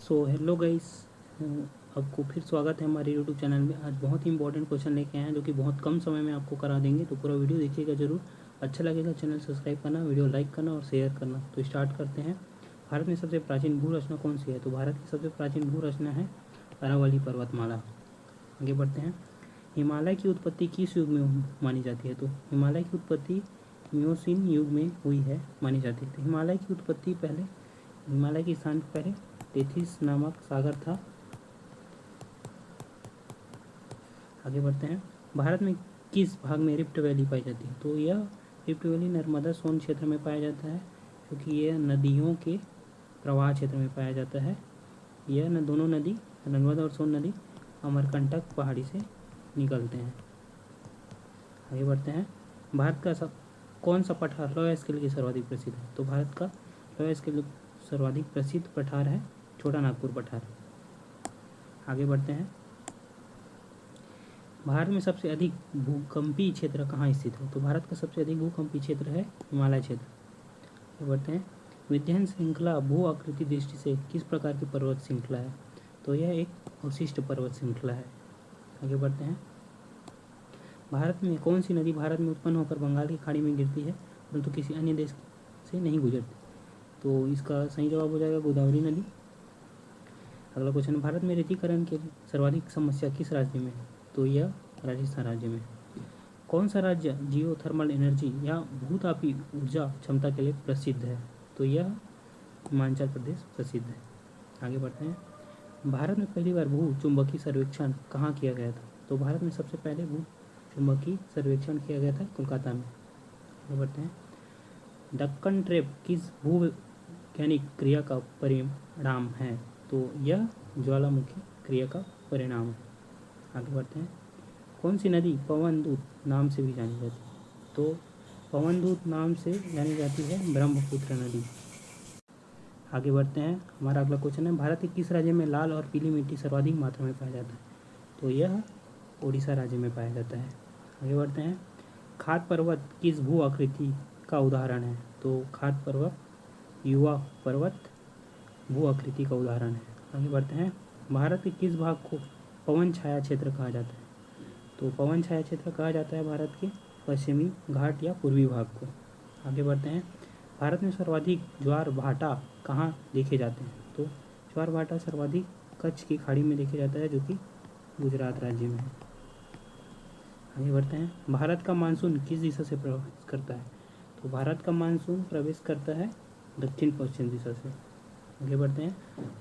So hello guys, आपको फिर स्वागत है हमारे यूट्यूब चैनल में। आज बहुत ही इंपॉर्टेंट क्वेश्चन लेके आए हैं जो कि बहुत कम समय में आपको करा देंगे। तो पूरा वीडियो देखिएगा जरूर। अच्छा लगेगा चैनल सब्सक्राइब करना, वीडियो लाइक करना और शेयर करना। तो स्टार्ट करते हैं। भारत में सबसे प्राचीन भू रचना कौन सी है? तो भारत की सबसे प्राचीन भू रचना है अरावली पर्वतमाला। आगे बढ़ते हैं। हिमालय की उत्पत्ति किस युग में मानी जाती है? तो हिमालय की उत्पत्ति मियोसीन युग में हुई है मानी जाती है। तो हिमालय की उत्पत्ति पहले हिमालय के स्थान पर पहले टेथिस नामक सागर था। आगे बढ़ते हैं। भारत में किस भाग में रिफ्ट वैली पाई जाती है? तो यह रिफ्ट वैली नर्मदा सोन क्षेत्र में पाया जाता है, क्योंकि यह नदियों के प्रवाह क्षेत्र में पाया जाता है। यह दोनों नदी, नर्मदा और सोन नदी, अमरकंटक पहाड़ी से निकलते हैं। आगे बढ़ते हैं। भारत का कौन सा पठार लौह स्केल के सर्वाधिक प्रसिद्ध है? तो भारत का लौह स्केल सर्वाधिक प्रसिद्ध पठार है छोटा नागपुर पठार। आगे बढ़ते हैं। भारत में सबसे अधिक भूकंपीय क्षेत्र कहाँ स्थित है? तो भारत का सबसे अधिक भूकंपीय क्षेत्र है हिमालय क्षेत्र। आगे बढ़ते हैं। विंध्य श्रृंखला भू आकृति दृष्टि से किस प्रकार की पर्वत श्रृंखला है? तो यह एक अवशिष्ट पर्वत श्रृंखला है। आगे बढ़ते हैं। भारत में कौन सी नदी भारत में उत्पन्न होकर बंगाल की खाड़ी में गिरती है परंतु किसी अन्य देश से नहीं गुजरती? तो इसका सही जवाब हो जाएगा गोदावरी नदी। अगला क्वेश्चन है। भारत में रितिकरण की सर्वाधिक समस्या किस राज्य में है? तो यह राजस्थान राज्य में। कौन सा राज्य जियो थर्मल एनर्जी या भूतापी ऊर्जा क्षमता के लिए प्रसिद्ध है? तो यह हिमाचल प्रदेश प्रसिद्ध है। आगे बढ़ते हैं। भारत में पहली बार भू चुंबकीय सर्वेक्षण कहाँ किया गया था? तो भारत में सबसे पहले भू चुंबकीय सर्वेक्षण किया गया था कोलकाता में। आगे बढ़ते हैं। दक्कन ट्रेप किस भूवैज्ञानिक क्रिया का परिणाम है? तो यह ज्वालामुखी क्रिया का परिणाम है। आगे बढ़ते हैं। कौन सी नदी पवन दूत नाम से भी जानी जाती है? तो पवन दूत नाम से जानी जाती है ब्रह्मपुत्र नदी। आगे बढ़ते हैं। हमारा अगला क्वेश्चन है। भारत के किस राज्य में लाल और पीली मिट्टी सर्वाधिक मात्रा में पाया जाता है? तो यह उड़ीसा राज्य में पाया जाता है। आगे बढ़ते हैं। खाद पर्वत किस भू आकृति का उदाहरण है? तो खाद पर्वत युवा पर्वत भू आकृति का उदाहरण है। आगे बढ़ते हैं। भारत के किस भाग को पवन छाया क्षेत्र कहा जाता है? तो पवन छाया क्षेत्र कहा जाता है भारत के पश्चिमी घाट या पूर्वी भाग को। आगे बढ़ते हैं। भारत में सर्वाधिक ज्वार भाटा कहाँ देखे जाते हैं? तो ज्वार भाटा सर्वाधिक कच्छ की खाड़ी में देखे जाता है, जो कि गुजरात राज्य में है। आगे बढ़ते हैं। भारत का मानसून किस दिशा से प्रवेश करता है? तो भारत का मानसून प्रवेश करता है दक्षिण पश्चिम दिशा से। आगे बढ़ते हैं।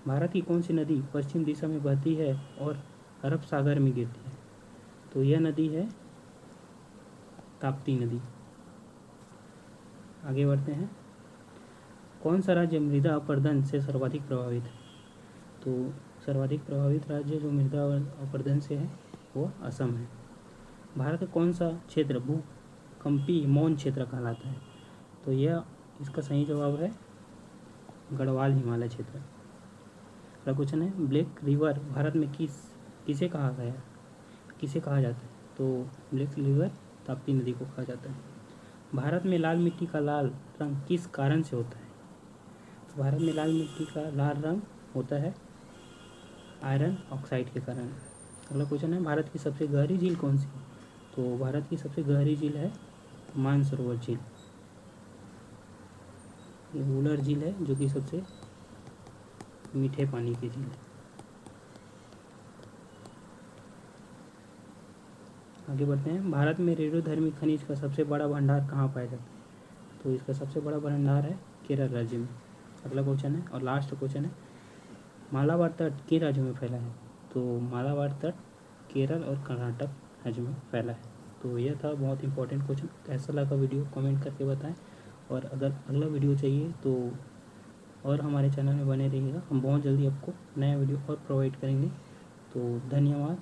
भारत की कौन सी नदी पश्चिम दिशा में बहती है और अरब सागर में गिरती है? तो यह नदी है ताप्ती नदी। आगे बढ़ते हैं। कौन सा राज्य मृदा अपरदन से सर्वाधिक प्रभावित है? तो सर्वाधिक प्रभावित राज्य जो मृदा अपरदन से है वो असम है। भारत का कौन सा क्षेत्र भूकंपीय मौन क्षेत्र कहलाता है? तो यह इसका सही जवाब है गढ़वाल हिमालय क्षेत्र। अगला क्वेश्चन है। ब्लैक रिवर भारत में किसे कहा जाता है? तो ब्लैक रिवर ताप्ती नदी को कहा जाता है। भारत में लाल मिट्टी का लाल रंग किस कारण से होता है? तो भारत में लाल मिट्टी का लाल रंग होता है आयरन ऑक्साइड के कारण। अगला क्वेश्चन है। भारत की सबसे गहरी झील कौन सी है? तो भारत की सबसे गहरी झील है मानसरोवर झील। ये वुलर झील है जो कि सबसे मीठे पानी की झील है। आगे बढ़ते हैं। भारत में रेडियोधर्मी खनिज का सबसे बड़ा भंडार कहाँ पाया जाता है? तो इसका सबसे बड़ा भंडार है केरल राज्य में। अगला क्वेश्चन है और लास्ट क्वेश्चन है। मालाबार तट किन राज्यों में फैला है? तो मालाबार तट केरल और कर्नाटक राज्य में फैला है। तो यह था बहुत इंपॉर्टेंट क्वेश्चन। कैसा लगा वीडियो कमेंट करके बताएं, और अगर अगला वीडियो चाहिए तो और हमारे चैनल में बने रहिएगा। हम बहुत जल्दी आपको नया वीडियो और प्रोवाइड करेंगे। तो धन्यवाद।